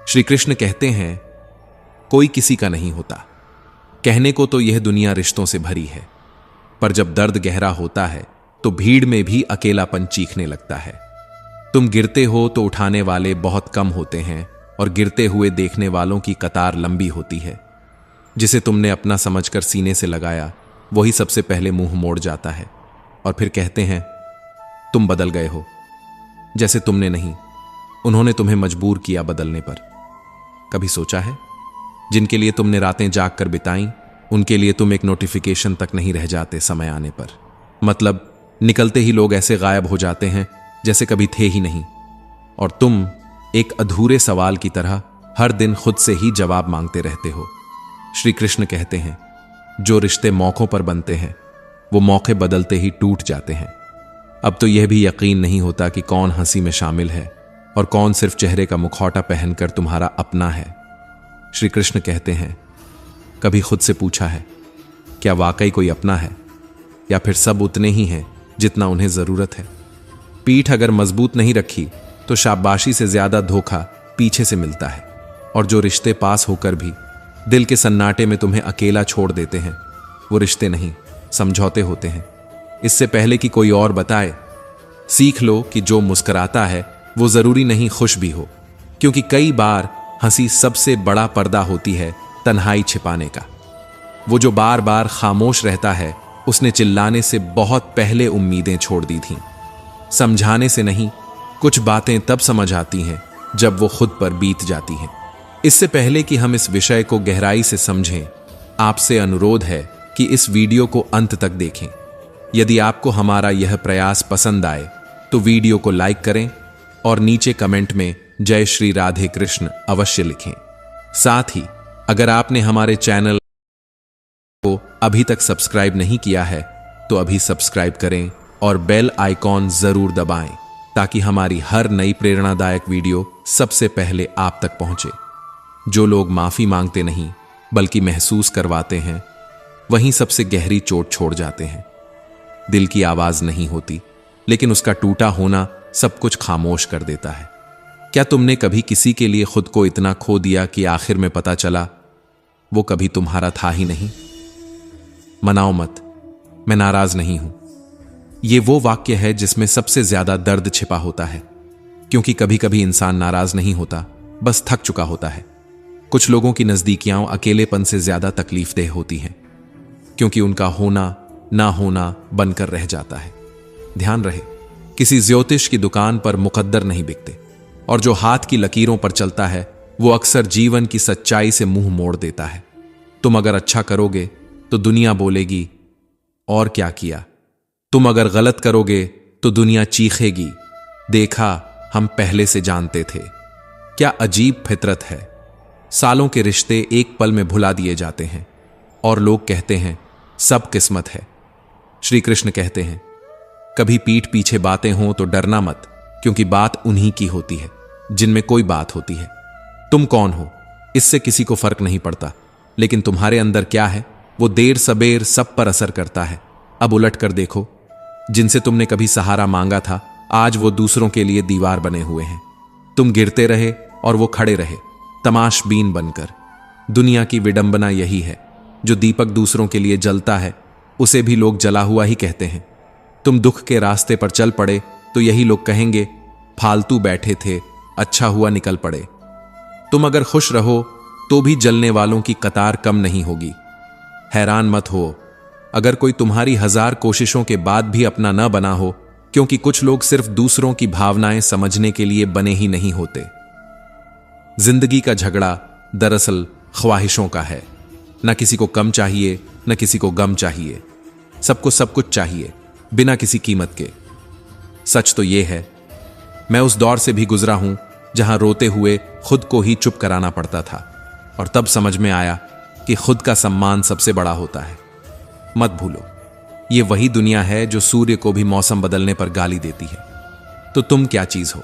श्री कृष्ण कहते हैं, कोई किसी का नहीं होता। कहने को तो यह दुनिया रिश्तों से भरी है, पर जब दर्द गहरा होता है तो भीड़ में भी अकेलापन चीखने लगता है। तुम गिरते हो तो उठाने वाले बहुत कम होते हैं और गिरते हुए देखने वालों की कतार लंबी होती है। जिसे तुमने अपना समझकर सीने से लगाया वही सबसे पहले मुंह मोड़ जाता है और फिर कहते हैं तुम बदल गए हो। जैसे तुमने नहीं, उन्होंने तुम्हें मजबूर किया बदलने पर। कभी सोचा है, जिनके लिए तुमने रातें जाग कर बिताई, उनके लिए तुम एक नोटिफिकेशन तक नहीं रह जाते समय आने पर। मतलब निकलते ही लोग ऐसे गायब हो जाते हैं जैसे कभी थे ही नहीं, और तुम एक अधूरे सवाल की तरह हर दिन खुद से ही जवाब मांगते रहते हो। श्री कृष्ण कहते हैं, जो रिश्ते मौकों पर बनते हैं वो मौके बदलते ही टूट जाते हैं। अब तो यह भी यकीन नहीं होता कि कौन हंसी में शामिल है और कौन सिर्फ चेहरे का मुखौटा पहनकर तुम्हारा अपना है। श्री कृष्ण कहते हैं, कभी खुद से पूछा है, क्या वाकई कोई अपना है, या फिर सब उतने ही हैं जितना उन्हें जरूरत है। पीठ अगर मजबूत नहीं रखी तो शाबाशी से ज्यादा धोखा पीछे से मिलता है, और जो रिश्ते पास होकर भी दिल के सन्नाटे में तुम्हें अकेला छोड़ देते हैं वो रिश्ते नहीं, समझौते होते हैं। इससे पहले कि कोई और बताए, सीख लो कि जो मुस्कुराता है वो जरूरी नहीं खुश भी हो, क्योंकि कई बार हंसी सबसे बड़ा पर्दा होती है तन्हाई छिपाने का। वो जो बार बार खामोश रहता है उसने चिल्लाने से बहुत पहले उम्मीदें छोड़ दी थीं। समझाने से नहीं, कुछ बातें तब समझ आती हैं जब वो खुद पर बीत जाती हैं। इससे पहले कि हम इस विषय को गहराई से समझें, आपसे अनुरोध है कि इस वीडियो को अंत तक देखें। यदि आपको हमारा यह प्रयास पसंद आए तो वीडियो को लाइक करें और नीचे कमेंट में जय श्री राधे कृष्ण अवश्य लिखें। साथ ही अगर आपने हमारे चैनल को अभी तक सब्सक्राइब नहीं किया है तो अभी सब्सक्राइब करें और बेल आइकॉन जरूर दबाएं, ताकि हमारी हर नई प्रेरणादायक वीडियो सबसे पहले आप तक पहुंचे। जो लोग माफी मांगते नहीं बल्कि महसूस करवाते हैं, वहीं सबसे गहरी चोट छोड़ जाते हैं। दिल की आवाज नहीं होती, लेकिन उसका टूटा होना सब कुछ खामोश कर देता है। क्या तुमने कभी किसी के लिए खुद को इतना खो दिया कि आखिर में पता चला वो कभी तुम्हारा था ही नहीं? मनाओ मत, मैं नाराज नहीं हूं। ये वो वाक्य है जिसमें सबसे ज्यादा दर्द छिपा होता है, क्योंकि कभी कभी इंसान नाराज नहीं होता, बस थक चुका होता है। कुछ लोगों की नजदीकियां अकेलेपन से ज्यादा तकलीफदेह होती हैं, क्योंकि उनका होना ना होना बनकर रह जाता है। ध्यान रहे, किसी ज्योतिष की दुकान पर मुकद्दर नहीं बिकते, और जो हाथ की लकीरों पर चलता है वो अक्सर जीवन की सच्चाई से मुंह मोड़ देता है। तुम अगर अच्छा करोगे तो दुनिया बोलेगी और क्या किया, तुम अगर गलत करोगे तो दुनिया चीखेगी, देखा हम पहले से जानते थे। क्या अजीब फितरत है। सालों के रिश्ते एक पल में भुला दिए जाते हैं और लोग कहते हैं सब किस्मत है। श्री कृष्ण कहते हैं, कभी पीठ पीछे बातें हों तो डरना मत, क्योंकि बात उन्हीं की होती है जिनमें कोई बात होती है। तुम कौन हो इससे किसी को फर्क नहीं पड़ता, लेकिन तुम्हारे अंदर क्या है वो देर सबेर सब पर असर करता है। अब उलट कर देखो, जिनसे तुमने कभी सहारा मांगा था आज वो दूसरों के लिए दीवार बने हुए हैं। तुम गिरते रहे और वो खड़े रहे, तमाशबीन बनकर। दुनिया की विडंबना यही है, जो दीपक दूसरों के लिए जलता है उसे भी लोग जला हुआ ही कहते हैं। तुम दुख के रास्ते पर चल पड़े तो यही लोग कहेंगे फालतू बैठे थे, अच्छा हुआ निकल पड़े। तुम अगर खुश रहो तो भी जलने वालों की कतार कम नहीं होगी। हैरान मत हो अगर कोई तुम्हारी 1000 कोशिशों के बाद भी अपना न बना हो, क्योंकि कुछ लोग सिर्फ दूसरों की भावनाएं समझने के लिए बने ही नहीं होते। जिंदगी का झगड़ा दरअसल ख्वाहिशों का है। न किसी को कम चाहिए न किसी को गम चाहिए, सबको सब कुछ चाहिए बिना किसी कीमत के। सच तो यह है, मैं उस दौर से भी गुजरा हूं जहां रोते हुए खुद को ही चुप कराना पड़ता था, और तब समझ में आया कि खुद का सम्मान सबसे बड़ा होता है। मत भूलो, ये वही दुनिया है जो सूर्य को भी मौसम बदलने पर गाली देती है। तो तुम क्या चीज हो?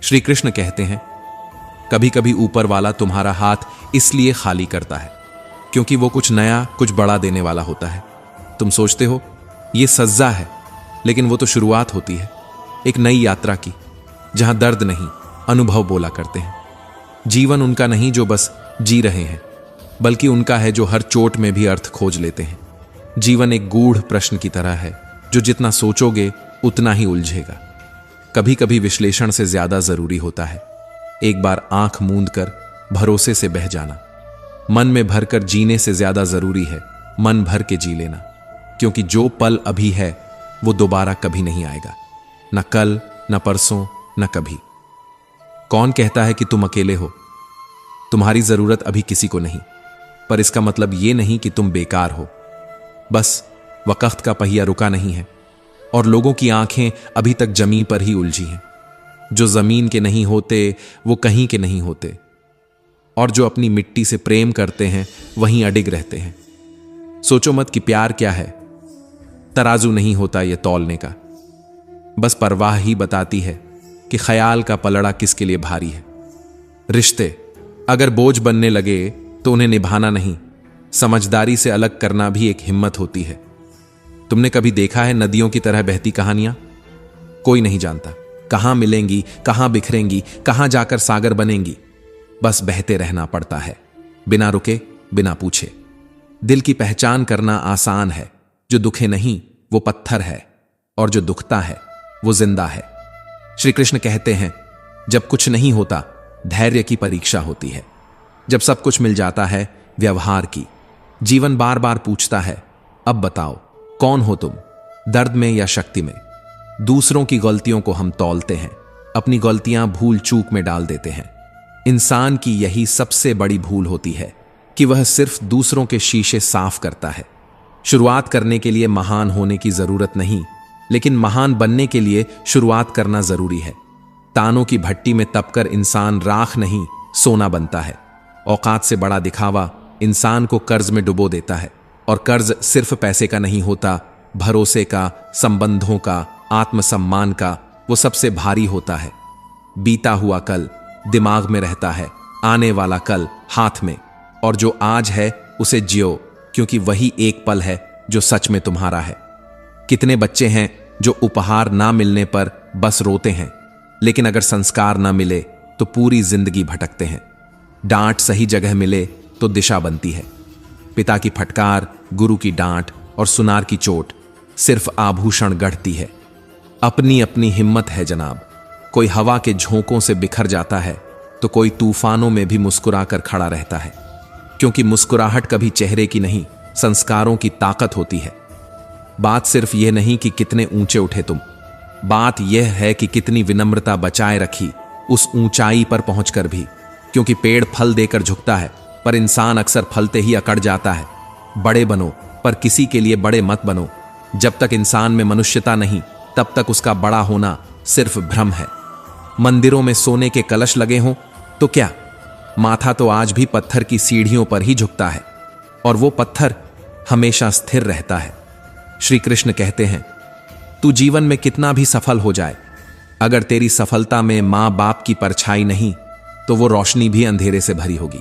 श्री कृष्ण कहते हैं, कभी कभी ऊपर वाला तुम्हारा हाथ इसलिए खाली करता है क्योंकि वो कुछ नया कुछ बड़ा देने वाला होता है। तुम सोचते हो ये सज्जा है, लेकिन वो तो शुरुआत होती है एक नई यात्रा की, जहां दर्द नहीं अनुभव बोला करते हैं। जीवन उनका नहीं जो बस जी रहे हैं, बल्कि उनका है जो हर चोट में भी अर्थ खोज लेते हैं। जीवन एक गूढ़ प्रश्न की तरह है जो जितना सोचोगे उतना ही उलझेगा। कभी कभी विश्लेषण से ज्यादा जरूरी होता है एक बार आंख मूंद कर भरोसे से बह जाना। मन में भरकर जीने से ज्यादा जरूरी है मन भर के जी लेना, क्योंकि जो पल अभी है वो दोबारा कभी नहीं आएगा, न कल, न परसों, न कभी। कौन कहता है कि तुम अकेले हो? तुम्हारी जरूरत अभी किसी को नहीं, पर इसका मतलब यह नहीं कि तुम बेकार हो। बस वक्त का पहिया रुका नहीं है और लोगों की आंखें अभी तक जमीन पर ही उलझी हैं। जो जमीन के नहीं होते वो कहीं के नहीं होते, और जो अपनी मिट्टी से प्रेम करते हैं वहीं अडिग रहते हैं। सोचो मत कि प्यार क्या है, तराजू नहीं होता यह तौलने का। बस परवाह ही बताती है कि ख्याल का पलड़ा किसके लिए भारी है। रिश्ते अगर बोझ बनने लगे तो उन्हें निभाना नहीं, समझदारी से अलग करना भी एक हिम्मत होती है। तुमने कभी देखा है नदियों की तरह बहती कहानियां? कोई नहीं जानता कहां मिलेंगी, कहां बिखरेंगी, कहां जाकर सागर बनेंगी। बस बहते रहना पड़ता है, बिना रुके, बिना पूछे। दिल की पहचान करना आसान है, जो दुखे नहीं वो पत्थर है, और जो दुखता है वो जिंदा है। श्री कृष्ण कहते हैं, जब कुछ नहीं होता धैर्य की परीक्षा होती है, जब सब कुछ मिल जाता है व्यवहार की। जीवन बार बार पूछता है, अब बताओ कौन हो तुम, दर्द में या शक्ति में? दूसरों की गलतियों को हम तौलते हैं, अपनी गलतियां भूल चूक में डाल देते हैं। इंसान की यही सबसे बड़ी भूल होती है कि वह सिर्फ दूसरों के शीशे साफ करता है। शुरुआत करने के लिए महान होने की जरूरत नहीं, लेकिन महान बनने के लिए शुरुआत करना जरूरी है। तानों की भट्टी में तपकर इंसान राख नहीं सोना बनता है। औकात से बड़ा दिखावा इंसान को कर्ज में डुबो देता है, और कर्ज सिर्फ पैसे का नहीं होता, भरोसे का, संबंधों का, आत्मसम्मान का। वो सबसे भारी होता है। बीता हुआ कल दिमाग में रहता है, आने वाला कल हाथ में, और जो आज है उसे जियो, क्योंकि वही एक पल है जो सच में तुम्हारा है। कितने बच्चे हैं जो उपहार ना मिलने पर बस रोते हैं, लेकिन अगर संस्कार ना मिले तो पूरी जिंदगी भटकते हैं। डांट सही जगह मिले तो दिशा बनती है। पिता की फटकार, गुरु की डांट और सुनार की चोट सिर्फ आभूषण गढ़ती है। अपनी अपनी हिम्मत है जनाब। कोई हवा के झोंकों से बिखर जाता है तो कोई तूफानों में भी मुस्कुराकर खड़ा रहता है, क्योंकि मुस्कुराहट कभी चेहरे की नहीं, संस्कारों की ताकत होती है। बात सिर्फ यह नहीं कि कितने ऊंचे उठे तुम, बात यह है कि कितनी विनम्रता बचाए रखी उस ऊंचाई पर पहुंचकर भी। क्योंकि पेड़ फल देकर झुकता है, पर इंसान अक्सर फलते ही अकड़ जाता है। बड़े बनो, पर किसी के लिए बड़े मत बनो। जब तक इंसान में मनुष्यता नहीं, तब तक उसका बड़ा होना सिर्फ भ्रम है। मंदिरों में सोने के कलश लगे हों तो क्या, माथा तो आज भी पत्थर की सीढ़ियों पर ही झुकता है, और वो पत्थर हमेशा स्थिर रहता है। श्री कृष्ण कहते हैं, तू जीवन में कितना भी सफल हो जाए, अगर तेरी सफलता में मां बाप की परछाई नहीं तो वो रोशनी भी अंधेरे से भरी होगी।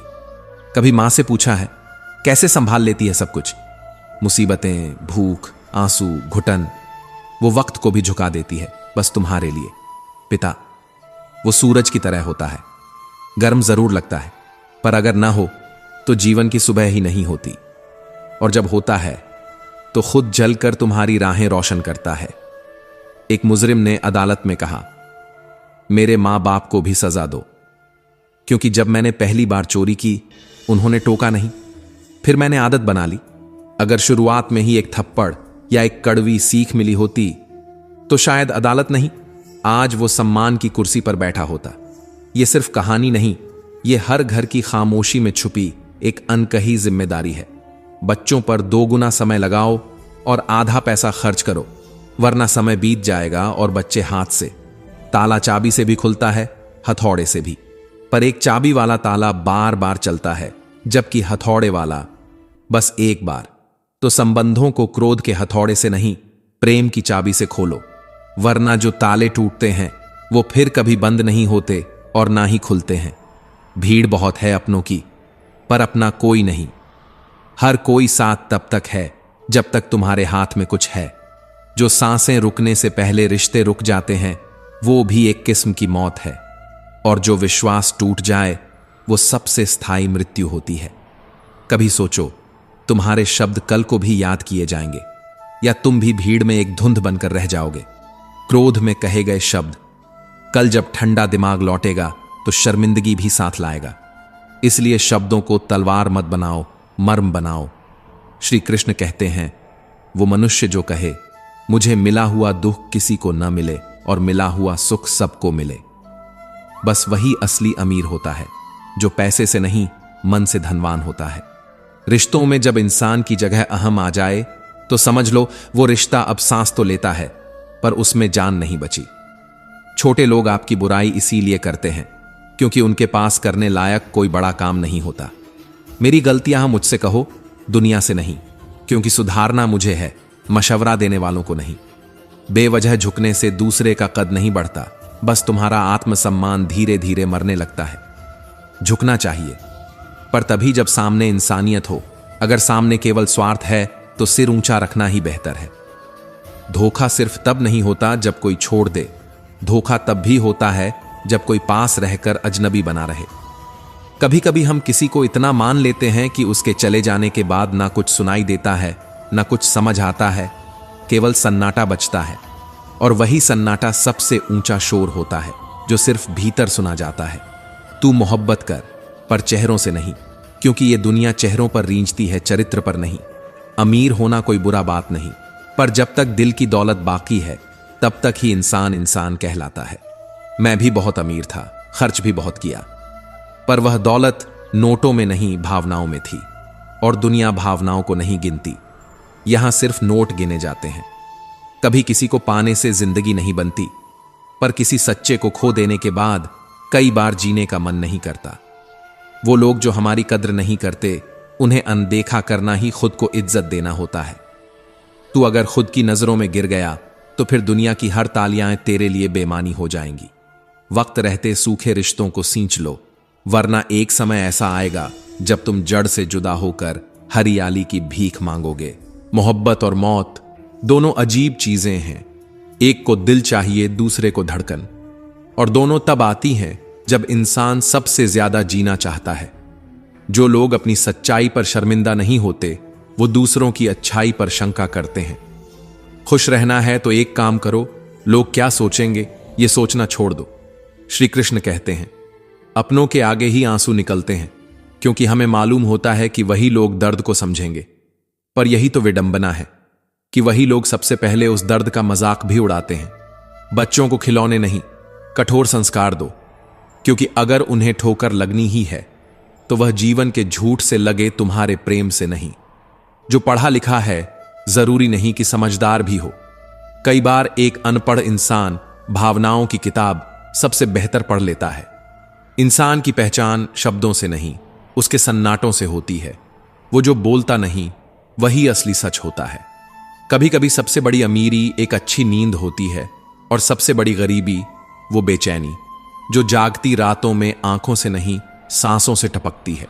कभी मां से पूछा है, कैसे संभाल लेती है सब कुछ? मुसीबतें, भूख, आंसू, घुटन, वो वक्त को भी झुका देती है बस तुम्हारे लिए। पिता वो सूरज की तरह होता है, गर्म जरूर लगता है, पर अगर ना हो तो जीवन की सुबह ही नहीं होती, और जब होता है तो खुद जलकर तुम्हारी राहें रोशन करता है। एक मुजरिम ने अदालत में कहा, मेरे मां बाप को भी सजा दो, क्योंकि जब मैंने पहली बार चोरी की उन्होंने टोका नहीं, फिर मैंने आदत बना ली। अगर शुरुआत में ही एक थप्पड़ या एक कड़वी सीख मिली होती तो शायद अदालत नहीं, आज वो सम्मान की कुर्सी पर बैठा होता। ये सिर्फ कहानी नहीं, ये हर घर की खामोशी में छुपी एक अनकही जिम्मेदारी है। बच्चों पर 2 गुना समय लगाओ और आधा पैसा खर्च करो, वरना समय बीत जाएगा और बच्चे हाथ से। ताला चाबी से भी खुलता है, हथौड़े से भी, पर एक चाबी वाला ताला बार बार चलता है, जबकि हथौड़े वाला बस एक बार। तो संबंधों को क्रोध के हथौड़े से नहीं, प्रेम की चाबी से खोलो, वरना जो ताले टूटते हैं वो फिर कभी बंद नहीं होते और ना ही खुलते हैं। भीड़ बहुत है अपनों की, पर अपना कोई नहीं। हर कोई साथ तब तक है जब तक तुम्हारे हाथ में कुछ है। जो सांसें रुकने से पहले रिश्ते रुक जाते हैं वो भी एक किस्म की मौत है, और जो विश्वास टूट जाए वो सबसे स्थायी मृत्यु होती है। कभी सोचो, तुम्हारे शब्द कल को भी याद किए जाएंगे, या तुम भी भीड़ में एक धुंध बनकर रह जाओगे। क्रोध में कहे गए शब्द कल जब ठंडा दिमाग लौटेगा तो शर्मिंदगी भी साथ लाएगा। इसलिए शब्दों को तलवार मत बनाओ, मर्म बनाओ। श्री कृष्ण कहते हैं, वो मनुष्य जो कहे मुझे मिला हुआ दुख किसी को न मिले और मिला हुआ सुख सबको मिले, बस वही असली अमीर होता है, जो पैसे से नहीं मन से धनवान होता है। रिश्तों में जब इंसान की जगह अहम आ जाए तो समझ लो वो रिश्ता अब सांस तो लेता है पर उसमें जान नहीं बची। छोटे लोग आपकी बुराई इसीलिए करते हैं क्योंकि उनके पास करने लायक कोई बड़ा काम नहीं होता। मेरी गलतियां मुझसे कहो, दुनिया से नहीं, क्योंकि सुधारना मुझे है, मशवरा देने वालों को नहीं। बेवजह झुकने से दूसरे का कद नहीं बढ़ता, बस तुम्हारा आत्मसम्मान धीरे धीरे मरने लगता है। झुकना चाहिए, पर तभी जब सामने इंसानियत हो। अगर सामने केवल स्वार्थ है तो सिर ऊंचा रखना ही बेहतर है। धोखा सिर्फ तब नहीं होता जब कोई छोड़ दे, धोखा तब भी होता है जब कोई पास रहकर अजनबी बना रहे। कभी कभी हम किसी को इतना मान लेते हैं कि उसके चले जाने के बाद ना कुछ सुनाई देता है, ना कुछ समझ आता है, केवल सन्नाटा बचता है। और वही सन्नाटा सबसे ऊंचा शोर होता है जो सिर्फ भीतर सुना जाता है। तू मोहब्बत कर, पर चेहरों से नहीं, क्योंकि ये दुनिया चेहरों पर रींचती है, चरित्र पर नहीं। अमीर होना कोई बुरा बात नहीं, पर जब तक दिल की दौलत बाकी है तब तक ही इंसान इंसान कहलाता है। मैं भी बहुत अमीर था, खर्च भी बहुत किया, पर वह दौलत नोटों में नहीं भावनाओं में थी। और दुनिया भावनाओं को नहीं गिनती, यहां सिर्फ नोट गिने जाते हैं। कभी किसी को पाने से जिंदगी नहीं बनती, पर किसी सच्चे को खो देने के बाद कई बार जीने का मन नहीं करता। वो लोग जो हमारी कद्र नहीं करते, उन्हें अनदेखा करना ही खुद को इज्जत देना होता है। तू अगर खुद की नजरों में गिर गया तो फिर दुनिया की हर तालियां तेरे लिए बेमानी हो जाएंगी। वक्त रहते सूखे रिश्तों को सींच लो, वरना एक समय ऐसा आएगा जब तुम जड़ से जुदा होकर हरियाली की भीख मांगोगे। मोहब्बत और मौत दोनों अजीब चीजें हैं। एक को दिल चाहिए, दूसरे को धड़कन, और दोनों तब आती हैं जब इंसान सबसे ज्यादा जीना चाहता है। जो लोग अपनी सच्चाई पर शर्मिंदा नहीं होते, वो दूसरों की अच्छाई पर शंका करते हैं। खुश रहना है तो एक काम करो, लोग क्या सोचेंगे ये सोचना छोड़ दो। श्री कृष्ण कहते हैं, अपनों के आगे ही आंसू निकलते हैं, क्योंकि हमें मालूम होता है कि वही लोग दर्द को समझेंगे। पर यही तो विडंबना है कि वही लोग सबसे पहले उस दर्द का मजाक भी उड़ाते हैं। बच्चों को खिलौने नहीं, कठोर संस्कार दो, क्योंकि अगर उन्हें ठोकर लगनी ही है तो वह जीवन के झूठ से लगे, तुम्हारे प्रेम से नहीं। जो पढ़ा लिखा है जरूरी नहीं कि समझदार भी हो। कई बार एक अनपढ़ इंसान भावनाओं की किताब सबसे बेहतर पढ़ लेता है। इंसान की पहचान शब्दों से नहीं, उसके सन्नाटों से होती है। वो जो बोलता नहीं, वही असली सच होता है। कभी कभी सबसे बड़ी अमीरी एक अच्छी नींद होती है, और सबसे बड़ी गरीबी वो बेचैनी जो जागती रातों में आंखों से नहीं सांसों से टपकती है।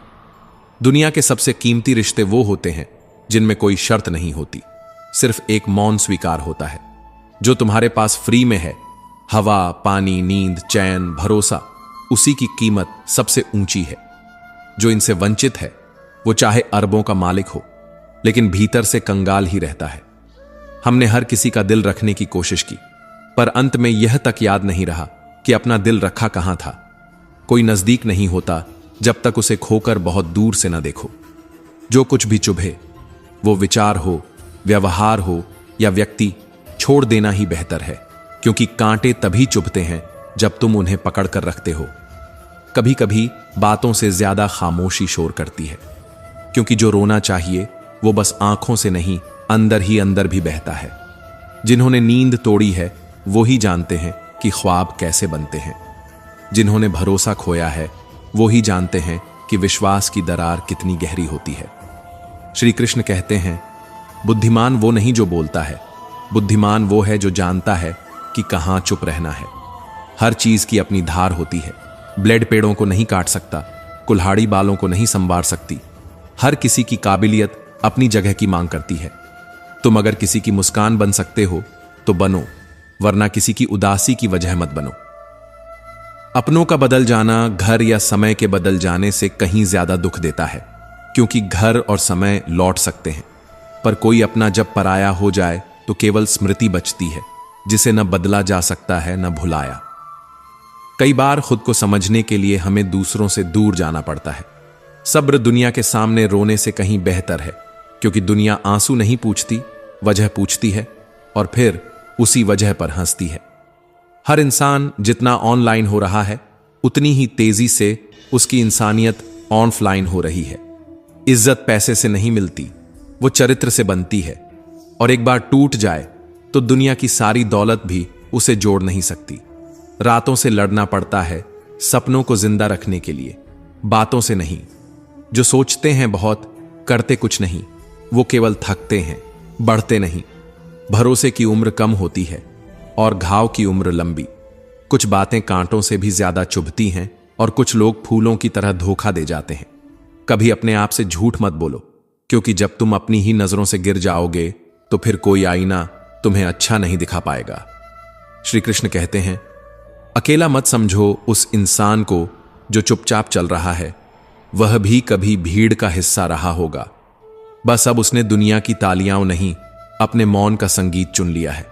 दुनिया के सबसे कीमती रिश्ते वो होते हैं जिनमें कोई शर्त नहीं होती, सिर्फ एक मौन स्वीकार होता है। जो तुम्हारे पास फ्री में है, हवा, पानी, नींद, चैन, भरोसा, उसी की कीमत सबसे ऊंची है। जो इनसे वंचित है वो चाहे अरबों का मालिक हो, लेकिन भीतर से कंगाल ही रहता है। हमने हर किसी का दिल रखने की कोशिश की, पर अंत में यह तक याद नहीं रहा कि अपना दिल रखा कहां था। कोई नजदीक नहीं होता जब तक उसे खोकर बहुत दूर से न देखो। जो कुछ भी चुभे, वो विचार हो, व्यवहार हो या व्यक्ति, छोड़ देना ही बेहतर है, क्योंकि कांटे तभी चुभते हैं जब तुम उन्हें पकड़ कर रखते हो। कभी कभी बातों से ज्यादा खामोशी शोर करती है, क्योंकि जो रोना चाहिए वो बस आंखों से नहीं, अंदर ही अंदर भी बहता है। जिन्होंने नींद तोड़ी है वो ही जानते हैं कि ख्वाब कैसे बनते हैं। जिन्होंने भरोसा खोया है वो ही जानते हैं कि विश्वास की दरार कितनी गहरी होती है। श्री कृष्ण कहते हैं, बुद्धिमान वो नहीं जो बोलता है, बुद्धिमान वो है जो जानता है कि कहां चुप रहना है। हर चीज की अपनी धार होती है। ब्लेड पेड़ों को नहीं काट सकता, कुल्हाड़ी बालों को नहीं संवार सकती। हर किसी की काबिलियत अपनी जगह की मांग करती है। तुम अगर किसी की मुस्कान बन सकते हो तो बनो, वरना किसी की उदासी की वजह मत बनो। अपनों का बदल जाना घर या समय के बदल जाने से कहीं ज्यादा दुख देता है, क्योंकि घर और समय लौट सकते हैं, पर कोई अपना जब पराया हो जाए तो केवल स्मृति बचती है, जिसे न बदला जा सकता है न भुलाया। कई बार खुद को समझने के लिए हमें दूसरों से दूर जाना पड़ता है। सब्र दुनिया के सामने रोने से कहीं बेहतर है, क्योंकि दुनिया आंसू नहीं पूछती, वजह पूछती है और फिर उसी वजह पर हंसती है। हर इंसान जितना ऑनलाइन हो रहा है, उतनी ही तेजी से उसकी इंसानियत ऑफलाइन हो रही है। इज्जत पैसे से नहीं मिलती, वो चरित्र से बनती है, और एक बार टूट जाए तो दुनिया की सारी दौलत भी उसे जोड़ नहीं सकती। रातों से लड़ना पड़ता है सपनों को जिंदा रखने के लिए, बातों से नहीं। जो सोचते हैं बहुत, करते कुछ नहीं, वो केवल थकते हैं, बढ़ते नहीं। भरोसे की उम्र कम होती है और घाव की उम्र लंबी। कुछ बातें कांटों से भी ज्यादा चुभती हैं और कुछ लोग फूलों की तरह धोखा दे जाते हैं। कभी अपने आप से झूठ मत बोलो, क्योंकि जब तुम अपनी ही नजरों से गिर जाओगे तो फिर कोई आईना तुम्हें अच्छा नहीं दिखा पाएगा। श्री कृष्ण कहते हैं, अकेला मत समझो उस इंसान को जो चुपचाप चल रहा है, वह भी कभी भीड़ का हिस्सा रहा होगा। बस अब उसने दुनिया की तालियां नहीं, अपने मौन का संगीत चुन लिया है।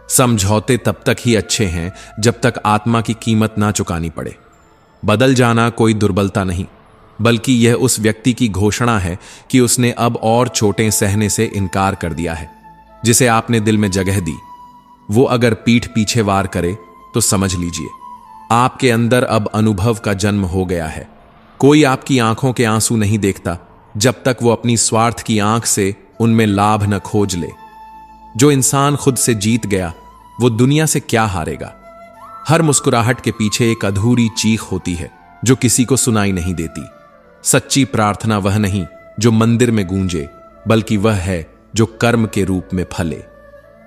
समझौते तब तक ही अच्छे हैं जब तक आत्मा की कीमत ना चुकानी पड़े। बदल जाना कोई दुर्बलता नहीं, बल्कि यह उस व्यक्ति की घोषणा है कि उसने अब और चोटें सहने से इनकार कर दिया है। जिसे आपने दिल में जगह दी, वो अगर पीठ पीछे वार करे तो समझ लीजिए आपके अंदर अब अनुभव का जन्म हो गया है। कोई आपकी आंखों के आंसू नहीं देखता जब तक वो अपनी स्वार्थ की आंख से उनमें लाभ न खोज ले। जो इंसान खुद से जीत गया, वो दुनिया से क्या हारेगा। हर मुस्कुराहट के पीछे एक अधूरी चीख होती है जो किसी को सुनाई नहीं देती। सच्ची प्रार्थना वह नहीं जो मंदिर में गूंजे, बल्कि वह है जो कर्म के रूप में फले।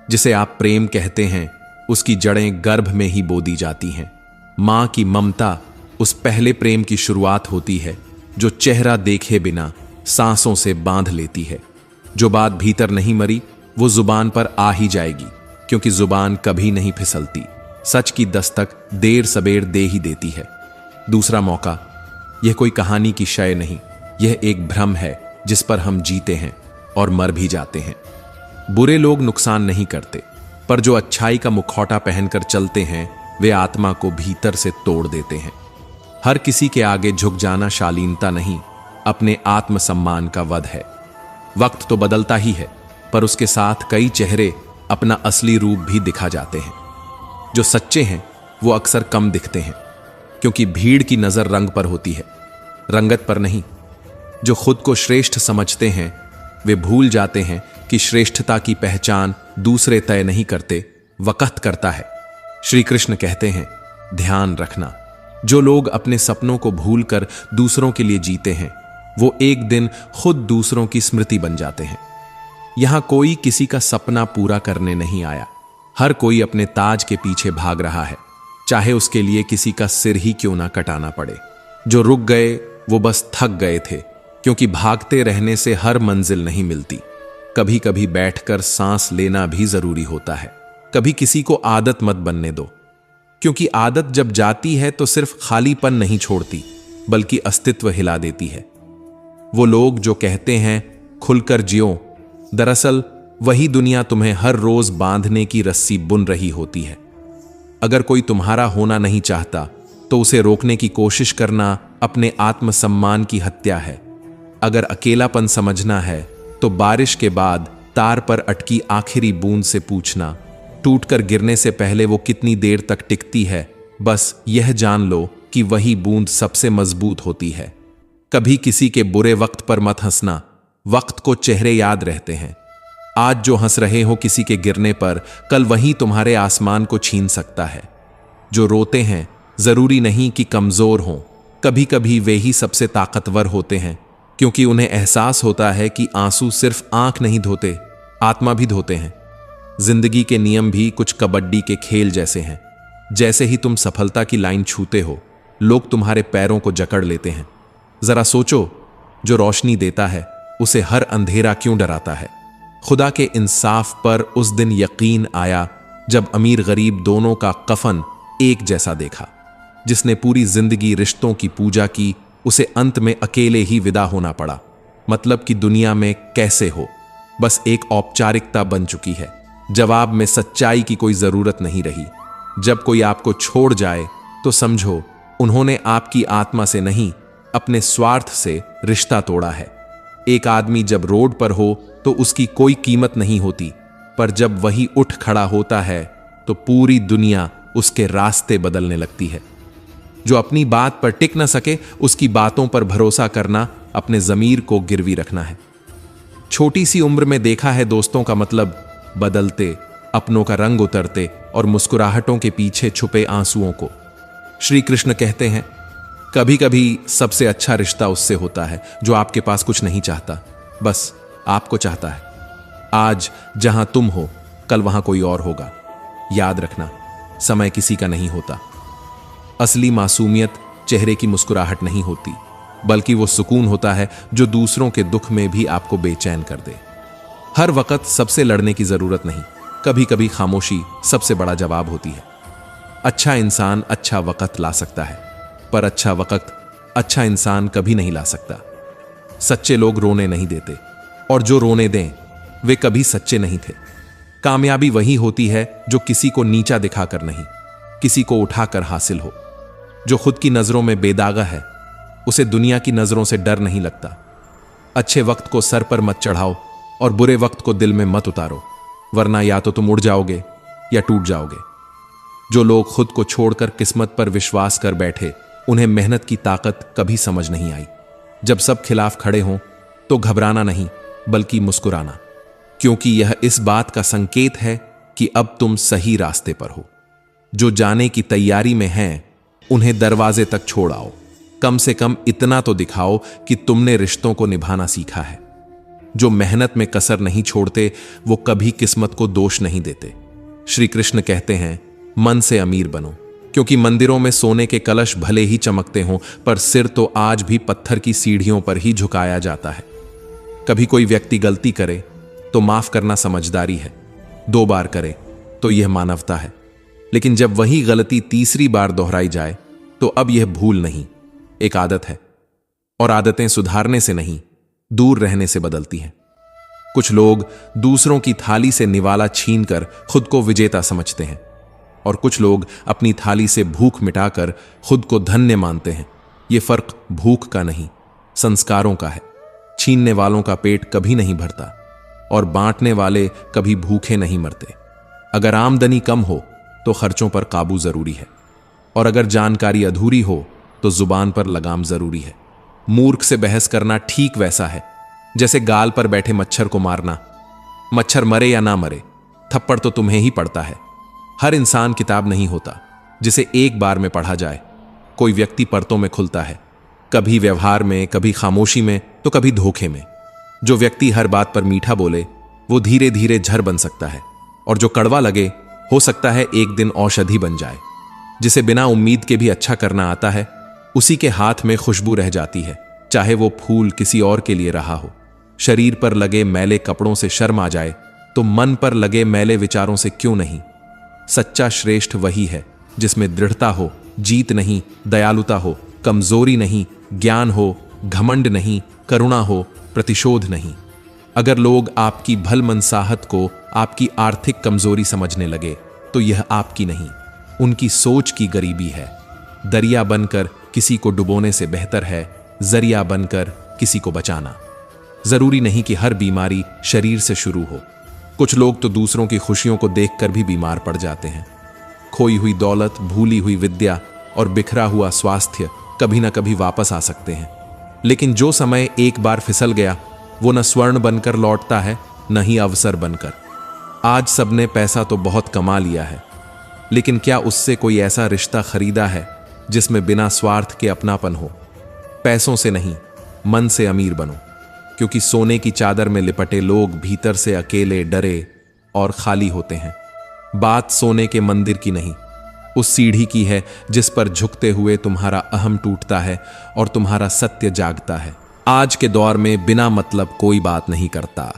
जिसे आप प्रेम कहते हैं, उसकी जड़ें गर्भ में ही बो दी जाती हैं। मां की ममता उस पहले प्रेम की शुरुआत होती है जो चेहरा देखे बिना सांसों से बांध लेती है। जो बात भीतर नहीं मरी, वो जुबान पर आ ही जाएगी, क्योंकि जुबान कभी नहीं फिसलती। सच की दस्तक देर सबेर दे ही देती है। दूसरा मौका, यह कोई कहानी की शय नहीं, यह एक भ्रम है जिस पर हम जीते हैं और मर भी जाते हैं। बुरे लोग नुकसान नहीं करते, पर जो अच्छाई का मुखौटा पहनकर चलते हैं, वे आत्मा को भीतर से तोड़ देते हैं। हर किसी के आगे झुक जाना शालीनता नहीं, अपने आत्मसम्मान का वध है। वक्त तो बदलता ही है, पर उसके साथ कई चेहरे अपना असली रूप भी दिखा जाते हैं। जो सच्चे हैं वो अक्सर कम दिखते हैं, क्योंकि भीड़ की नजर रंग पर होती है, रंगत पर नहीं। जो खुद को श्रेष्ठ समझते हैं, वे भूल जाते हैं कि श्रेष्ठता की पहचान दूसरे तय नहीं करते, वक़्त करता है। श्री कृष्ण कहते हैं, ध्यान रखना, जो लोग अपने सपनों को भूलकर दूसरों के लिए जीते हैं, वो एक दिन खुद दूसरों की स्मृति बन जाते हैं। यहां कोई किसी का सपना पूरा करने नहीं आया। हर कोई अपने ताज के पीछे भाग रहा है, चाहे उसके लिए किसी का सिर ही क्यों ना कटाना पड़े। जो रुक गए वो बस थक गए थे, क्योंकि भागते रहने से हर मंजिल नहीं मिलती। कभी कभी बैठकर सांस लेना भी जरूरी होता है। कभी किसी को आदत मत बनने दो, क्योंकि आदत जब जाती है तो सिर्फ खालीपन नहीं छोड़ती, बल्कि अस्तित्व हिला देती है। वो लोग जो कहते हैं खुलकर जियो, दरअसल वही दुनिया तुम्हें हर रोज बांधने की रस्सी बुन रही होती है। अगर कोई तुम्हारा होना नहीं चाहता, तो उसे रोकने की कोशिश करना अपने आत्मसम्मान की हत्या है। अगर अकेलापन समझना है, तो बारिश के बाद तार पर अटकी आखिरी बूंद से पूछना, टूटकर गिरने से पहले वो कितनी देर तक टिकती है। बस यह जान लो कि वही बूंद सबसे मजबूत होती है। कभी किसी के बुरे वक्त पर मत हंसना, वक्त को चेहरे याद रहते हैं। आज जो हंस रहे हो किसी के गिरने पर, कल वही तुम्हारे आसमान को छीन सकता है। जो रोते हैं जरूरी नहीं कि कमजोर हों, कभी कभी वे ही सबसे ताकतवर होते हैं, क्योंकि उन्हें एहसास होता है कि आंसू सिर्फ आंख नहीं धोते, आत्मा भी धोते हैं। जिंदगी के नियम भी कुछ कबड्डी के खेल जैसे हैं। जैसे ही तुम सफलता की लाइन छूते हो, लोग तुम्हारे पैरों को जकड़ लेते हैं। जरा सोचो, जो रोशनी देता है उसे हर अंधेरा क्यों डराता है। खुदा के इंसाफ पर उस दिन यकीन आया जब अमीर गरीब दोनों का कफन एक जैसा देखा, जिसने पूरी जिंदगी रिश्तों की पूजा की, उसे अंत में अकेले ही विदा होना पड़ा। मतलब कि दुनिया में कैसे हो बस एक औपचारिकता बन चुकी है। जवाब में सच्चाई की कोई जरूरत नहीं रही। जब कोई आपको छोड़ जाए तो समझो उन्होंने आपकी आत्मा से नहीं, अपने स्वार्थ से रिश्ता तोड़ा है। एक आदमी जब रोड पर हो तो उसकी कोई कीमत नहीं होती, पर जब वही उठ खड़ा होता है तो पूरी दुनिया उसके रास्ते बदलने लगती है। जो अपनी बात पर टिक न सके, उसकी बातों पर भरोसा करना अपने ज़मीर को गिरवी रखना है। छोटी सी उम्र में देखा है दोस्तों का मतलब बदलते, अपनों का रंग उतरते और मुस्कुराहटों के पीछे छुपे आंसुओं को। श्री कृष्ण कहते हैं, कभी कभी सबसे अच्छा रिश्ता उससे होता है जो आपके पास कुछ नहीं चाहता, बस आपको चाहता है। आज जहां तुम हो, कल वहां कोई और होगा। याद रखना, समय किसी का नहीं होता। असली मासूमियत चेहरे की मुस्कुराहट नहीं होती, बल्कि वो सुकून होता है जो दूसरों के दुख में भी आपको बेचैन कर दे। हर वक्त सबसे लड़ने की जरूरत नहीं, कभी कभी खामोशी सबसे बड़ा जवाब होती है। अच्छा इंसान अच्छा वक्त ला सकता है, पर अच्छा वक्त अच्छा इंसान कभी नहीं ला सकता। सच्चे लोग रोने नहीं देते, और जो रोने दें वे कभी सच्चे नहीं थे। कामयाबी वही होती है जो किसी को नीचा दिखाकर नहीं, किसी को उठाकर हासिल हो। जो खुद की नजरों में बेदागा है, उसे दुनिया की नजरों से डर नहीं लगता। अच्छे वक्त को सर पर मत चढ़ाओ और बुरे वक्त को दिल में मत उतारो, वरना या तो तुम उड़ जाओगे या टूट जाओगे। जो लोग खुद को छोड़कर किस्मत पर विश्वास कर बैठे, उन्हें मेहनत की ताकत कभी समझ नहीं आई। जब सब खिलाफ खड़े हों तो घबराना नहीं, बल्कि मुस्कुराना, क्योंकि यह इस बात का संकेत है कि अब तुम सही रास्ते पर हो। जो जाने की तैयारी में हैं, उन्हें दरवाजे तक छोड़ आओ। कम से कम इतना तो दिखाओ कि तुमने रिश्तों को निभाना सीखा है। जो मेहनत में कसर नहीं छोड़ते, वो कभी किस्मत को दोष नहीं देते। श्री कृष्ण कहते हैं, मन से अमीर बनो, क्योंकि मंदिरों में सोने के कलश भले ही चमकते हों, पर सिर तो आज भी पत्थर की सीढ़ियों पर ही झुकाया जाता है। कभी कोई व्यक्ति गलती करे तो माफ करना समझदारी है, 2 बार करे तो यह मानवता है। लेकिन जब वही गलती तीसरी बार दोहराई जाए तो अब यह भूल नहीं, एक आदत है। और आदतें सुधारने से नहीं, दूर रहने से बदलती हैं। कुछ लोग दूसरों की थाली से निवाला छीनकर खुद को विजेता समझते हैं, और कुछ लोग अपनी थाली से भूख मिटाकर खुद को धन्य मानते हैं। यह फर्क भूख का नहीं, संस्कारों का है। छीनने वालों का पेट कभी नहीं भरता, और बांटने वाले कभी भूखे नहीं मरते। अगर आमदनी कम हो तो खर्चों पर काबू जरूरी है, और अगर जानकारी अधूरी हो तो जुबान पर लगाम जरूरी है। मूर्ख से बहस करना ठीक वैसा है जैसे गाल पर बैठे मच्छर को मारना। मच्छर मरे या ना मरे, थप्पड़ तो तुम्हें ही पड़ता है। हर इंसान किताब नहीं होता जिसे एक बार में पढ़ा जाए। कोई व्यक्ति परतों में खुलता है, कभी व्यवहार में, कभी खामोशी में, तो कभी धोखे में। जो व्यक्ति हर बात पर मीठा बोले, वो धीरे धीरे झर बन सकता है, और जो कड़वा लगे, हो सकता है एक दिन औषधि बन जाए। जिसे बिना उम्मीद के भी अच्छा करना आता है, उसी के हाथ में खुशबू रह जाती है, चाहे वो फूल किसी और के लिए रहा हो। शरीर पर लगे मैले कपड़ों से शर्म आ जाए तो मन पर लगे मैले विचारों से क्यों नहीं। सच्चा श्रेष्ठ वही है जिसमें दृढ़ता हो, जीत नहीं, दयालुता हो, कमजोरी नहीं, ज्ञान हो, घमंड नहीं, करुणा हो, प्रतिशोध नहीं। अगर लोग आपकी भलमनसाहत को आपकी आर्थिक कमजोरी समझने लगे तो यह आपकी नहीं, उनकी सोच की गरीबी है। दरिया बनकर किसी को डुबोने से बेहतर है जरिया बनकर किसी को बचाना। जरूरी नहीं कि हर बीमारी शरीर से शुरू हो। कुछ लोग तो दूसरों की खुशियों को देखकर भी बीमार पड़ जाते हैं। खोई हुई दौलत, भूली हुई विद्या और बिखरा हुआ स्वास्थ्य कभी ना कभी वापस आ सकते हैं, लेकिन जो समय एक बार फिसल गया वो न स्वर्ण बनकर लौटता है, न ही अवसर बनकर। आज सबने पैसा तो बहुत कमा लिया है, लेकिन क्या उससे कोई ऐसा रिश्ता खरीदा है जिसमें बिना स्वार्थ के अपनापन हो? पैसों से नहीं, मन से अमीर बनो, क्योंकि सोने की चादर में लिपटे लोग भीतर से अकेले, डरे और खाली होते हैं। बात सोने के मंदिर की नहीं, उस सीढ़ी की है जिस पर झुकते हुए तुम्हारा अहम टूटता है और तुम्हारा सत्य जागता है। आज के दौर में बिना मतलब कोई बात नहीं करता,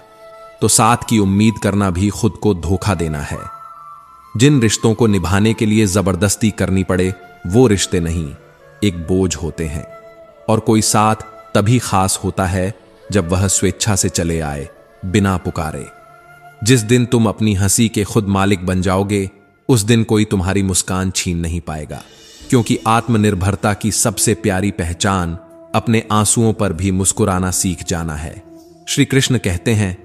तो साथ की उम्मीद करना भी खुद को धोखा देना है। जिन रिश्तों को निभाने के लिए जबरदस्ती करनी पड़े, वो रिश्ते नहीं, एक बोझ होते हैं। और कोई साथ तभी खास होता है जब वह स्वेच्छा से चले आए, बिना पुकारे। जिस दिन तुम अपनी हंसी के खुद मालिक बन जाओगे, उस दिन कोई तुम्हारी मुस्कान छीन नहीं पाएगा, क्योंकि आत्मनिर्भरता की सबसे प्यारी पहचान अपने आंसुओं पर भी मुस्कुराना सीख जाना है। श्री कृष्ण कहते हैं,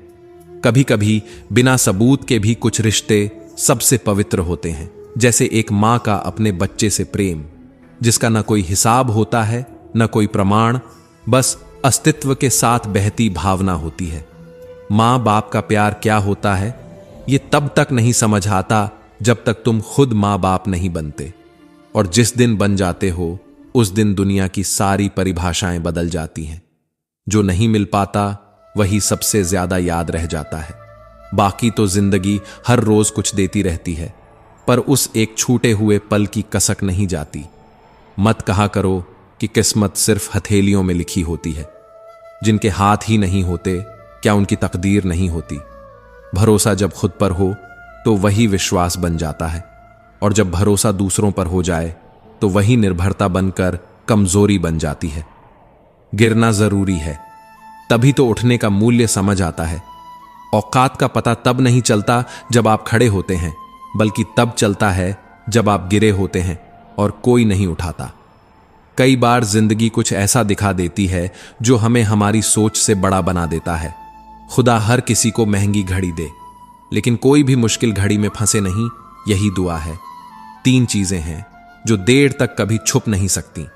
कभी कभी बिना सबूत के भी कुछ रिश्ते सबसे पवित्र होते हैं, जैसे एक मां का अपने बच्चे से प्रेम, जिसका न कोई हिसाब होता है, न कोई प्रमाण, बस अस्तित्व के साथ बहती भावना होती है। मां बाप का प्यार क्या होता है, ये तब तक नहीं समझ आता जब तक तुम खुद मां बाप नहीं बनते। और जिस दिन बन जाते हो, उस दिन दुनिया की सारी परिभाषाएं बदल जाती हैं। जो नहीं मिल पाता वही सबसे ज्यादा याद रह जाता है। बाकी तो जिंदगी हर रोज कुछ देती रहती है, पर उस एक छूटे हुए पल की कसक नहीं जाती। मत कहा करो कि किस्मत सिर्फ हथेलियों में लिखी होती है। जिनके हाथ ही नहीं होते, क्या उनकी तकदीर नहीं होती? भरोसा जब खुद पर हो तो वही विश्वास बन जाता है, और जब भरोसा दूसरों पर हो जाए तो वही निर्भरता बनकर कमजोरी बन जाती है। गिरना जरूरी है, तभी तो उठने का मूल्य समझ आता है। औकात का पता तब नहीं चलता जब आप खड़े होते हैं, बल्कि तब चलता है जब आप गिरे होते हैं और कोई नहीं उठाता। कई बार जिंदगी कुछ ऐसा दिखा देती है जो हमें हमारी सोच से बड़ा बना देता है। खुदा हर किसी को महंगी घड़ी दे, लेकिन कोई भी मुश्किल घड़ी में फंसे नहीं, यही दुआ है। 3 चीजें हैं जो देर तक कभी छुप नहीं सकती: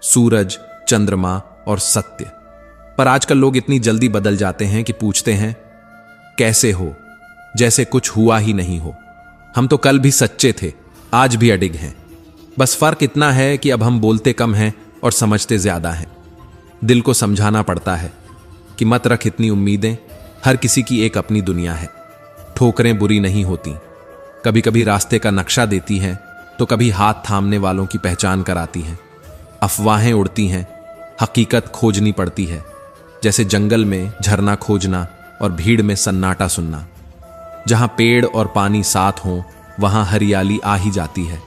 सूरज, चंद्रमा और सत्य। पर आजकल लोग इतनी जल्दी बदल जाते हैं कि पूछते हैं कैसे हो, जैसे कुछ हुआ ही नहीं हो। हम तो कल भी सच्चे थे, आज भी अडिग हैं। बस फर्क इतना है कि अब हम बोलते कम हैं और समझते ज्यादा हैं। दिल को समझाना पड़ता है कि मत रख इतनी उम्मीदें, हर किसी की एक अपनी दुनिया है। ठोकरें बुरी नहीं होती, कभी कभी रास्ते का नक्शा देती हैं, तो कभी हाथ थामने वालों की पहचान कराती हैं। अफवाहें उड़ती हैं, हकीकत खोजनी पड़ती है, जैसे जंगल में झरना खोजना और भीड़ में सन्नाटा सुनना। जहां पेड़ और पानी साथ हों, वहां हरियाली आ ही जाती है,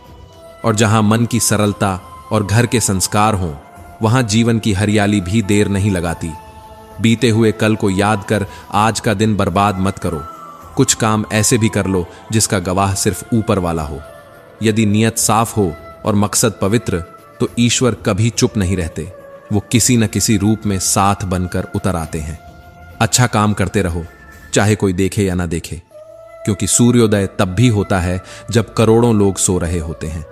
और जहां मन की सरलता और घर के संस्कार हों, वहां जीवन की हरियाली भी देर नहीं लगाती। बीते हुए कल को याद कर आज का दिन बर्बाद मत करो। कुछ काम ऐसे भी कर लो जिसका गवाह सिर्फ ऊपर वाला हो। यदि नियत साफ हो और मकसद पवित्र, तो ईश्वर कभी चुप नहीं रहते, वो किसी न किसी रूप में साथ बनकर उतर आते हैं। अच्छा काम करते रहो, चाहे कोई देखे या ना देखे, क्योंकि सूर्योदय तब भी होता है जब करोड़ों लोग सो रहे होते हैं।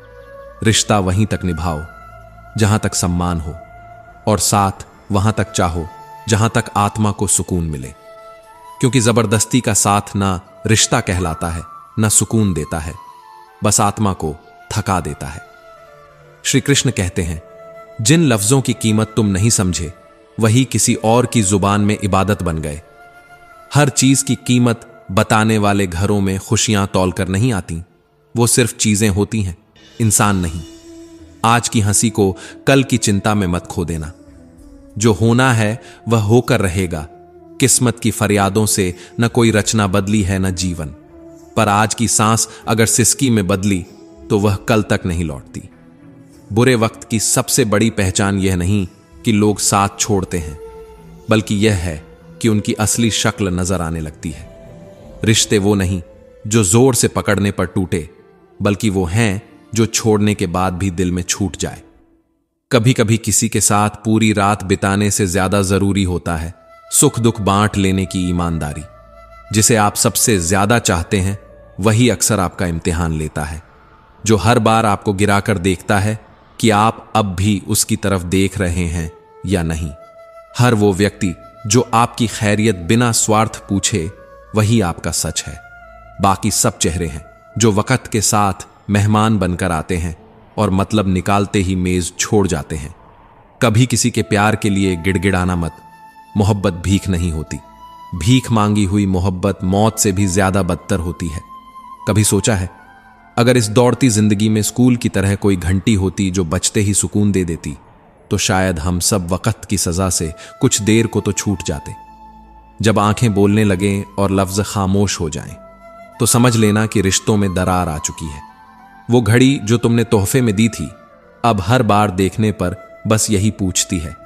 रिश्ता वहीं तक निभाओ जहां तक सम्मान हो, और साथ वहां तक चाहो जहां तक आत्मा को सुकून मिले, क्योंकि जबरदस्ती का साथ ना रिश्ता कहलाता है, ना सुकून देता है, बस आत्मा को थका देता है। श्री कृष्ण कहते हैं, जिन लफ्जों की कीमत तुम नहीं समझे, वही किसी और की जुबान में इबादत बन गए। हर चीज की कीमत बताने वाले घरों में खुशियां तौलकर नहीं आती, वो सिर्फ चीजें होती हैं, इंसान नहीं। आज की हंसी को कल की चिंता में मत खो देना। जो होना है वह होकर रहेगा। किस्मत की फरियादों से न कोई रचना बदली है, न जीवन। पर आज की सांस अगर सिसकी में बदली तो वह कल तक नहीं लौटती। बुरे वक्त की सबसे बड़ी पहचान यह नहीं कि लोग साथ छोड़ते हैं, बल्कि यह है कि उनकी असली शक्ल नजर आने लगती है। रिश्ते वो नहीं जो जोर से पकड़ने पर टूटे, बल्कि वो हैं जो छोड़ने के बाद भी दिल में छूट जाए। कभी कभी किसी के साथ पूरी रात बिताने से ज्यादा जरूरी होता है सुख दुख बांट लेने की ईमानदारी। जिसे आप सबसे ज्यादा चाहते हैं, वही अक्सर आपका इम्तिहान लेता है। जो हर बार आपको गिराकर देखता है कि आप अब भी उसकी तरफ देख रहे हैं या नहीं। हर वो व्यक्ति जो आपकी खैरियत बिना स्वार्थ पूछे, वही आपका सच है। बाकी सब चेहरे हैं जो वक्त के साथ मेहमान बनकर आते हैं और मतलब निकालते ही मेज छोड़ जाते हैं। कभी किसी के प्यार के लिए गिड़गिड़ाना मत। मोहब्बत भीख नहीं होती। भीख मांगी हुई मोहब्बत मौत से भी ज्यादा बदतर होती है। कभी सोचा है, अगर इस दौड़ती जिंदगी में स्कूल की तरह कोई घंटी होती जो बचते ही सुकून दे देती, तो शायद हम सब वक्त की सजा से कुछ देर को तो छूट जाते। जब आंखें बोलने लगें और लफ्ज खामोश हो जाएं, तो समझ लेना कि रिश्तों में दरार आ चुकी है। वो घड़ी जो तुमने तोहफे में दी थी, अब हर बार देखने पर बस यही पूछती है,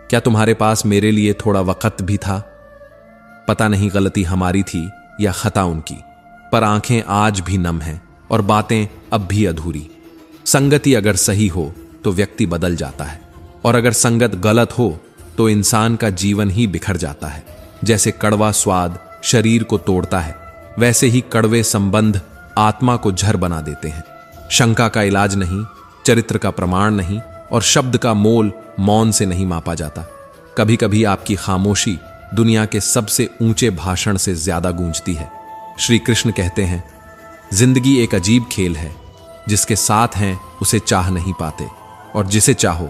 क्या तुम्हारे पास मेरे लिए थोड़ा वक्त भी था? पता नहीं गलती हमारी थी या खता उनकी, पर आंखें आज भी नम हैं और बातें अब भी अधूरी। संगति अगर सही हो तो व्यक्ति बदल जाता है, और अगर संगत गलत हो तो इंसान का जीवन ही बिखर जाता है। जैसे कड़वा स्वाद शरीर को तोड़ता है, वैसे ही कड़वे संबंध आत्मा को झर बना देते हैं। शंका का इलाज नहीं, चरित्र का प्रमाण नहीं, और शब्द का मोल मौन से नहीं मापा जाता। कभी कभी आपकी खामोशी दुनिया के सबसे ऊंचे भाषण से ज्यादा गूंजती है। श्री कृष्ण कहते हैं, जिंदगी एक अजीब खेल है, जिसके साथ हैं उसे चाह नहीं पाते, और जिसे चाहो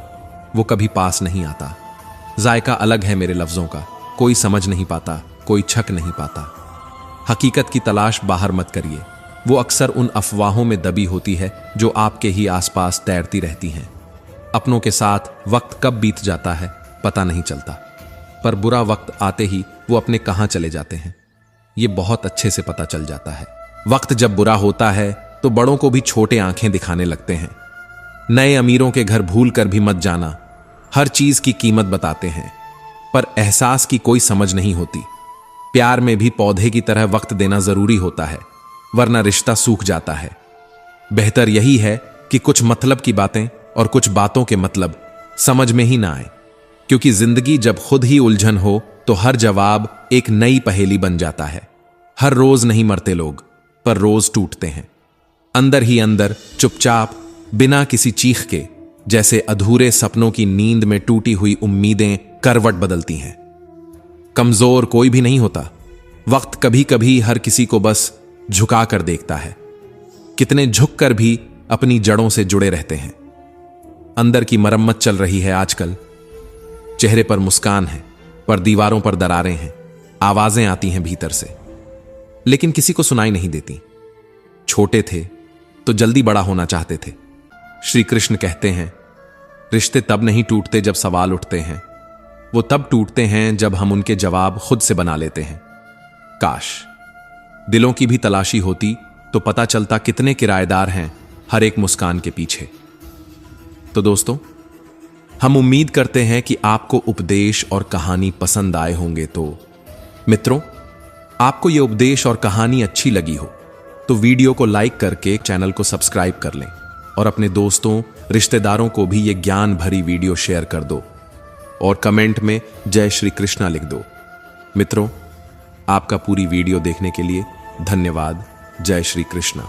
वो कभी पास नहीं आता। जायका अलग है मेरे लफ्जों का, कोई समझ नहीं पाता, कोई छक नहीं पाता। हकीकत की तलाश बाहर मत करिए, वो अक्सर उन अफवाहों में दबी होती है जो आपके ही आसपास तैरती रहती हैं। अपनों के साथ वक्त कब बीत जाता है पता नहीं चलता, पर बुरा वक्त आते ही वो अपने कहां चले जाते हैं ये बहुत अच्छे से पता चल जाता है। वक्त जब बुरा होता है तो बड़ों को भी छोटे आंखें दिखाने लगते हैं। नए अमीरों के घर भूल कर भी मत जाना, हर चीज की कीमत बताते हैं, पर एहसास की कोई समझ नहीं होती। प्यार में भी पौधे की तरह वक्त देना जरूरी होता है, वरना रिश्ता सूख जाता है। बेहतर यही है कि कुछ मतलब की बातें और कुछ बातों के मतलब समझ में ही ना आए, क्योंकि जिंदगी जब खुद ही उलझन हो तो हर जवाब एक नई पहेली बन जाता है। हर रोज नहीं मरते लोग, पर रोज टूटते हैं, अंदर ही अंदर, चुपचाप, बिना किसी चीख के। जैसे अधूरे सपनों की नींद में टूटी हुई उम्मीदें करवट बदलती हैं। कमजोर कोई भी नहीं होता, वक्त कभी कभी हर किसी को बस झुका कर देखता है। कितने झुक कर भी अपनी जड़ों से जुड़े रहते हैं। अंदर की मरम्मत चल रही है आजकल, चेहरे पर मुस्कान है, पर दीवारों पर दरारें हैं। आवाजें आती हैं भीतर से, लेकिन किसी को सुनाई नहीं देती। छोटे थे तो जल्दी बड़ा होना चाहते थे। श्री कृष्ण कहते हैं, रिश्ते तब नहीं टूटते जब सवाल उठते हैं, वो तब टूटते हैं जब हम उनके जवाब खुद से बना लेते हैं। काश दिलों की भी तलाशी होती तो पता चलता कितने किराएदार हैं हर एक मुस्कान के पीछे। तो दोस्तों, हम उम्मीद करते हैं कि आपको उपदेश और कहानी पसंद आए होंगे। तो मित्रों, आपको यह उपदेश और कहानी अच्छी लगी हो तो वीडियो को लाइक करके चैनल को सब्सक्राइब कर लें, और अपने दोस्तों, रिश्तेदारों को भी ये ज्ञान भरी वीडियो शेयर कर दो, और कमेंट में जय श्री कृष्णा लिख दो। मित्रों, आपका पूरी वीडियो देखने के लिए धन्यवाद। जय श्री कृष्णा।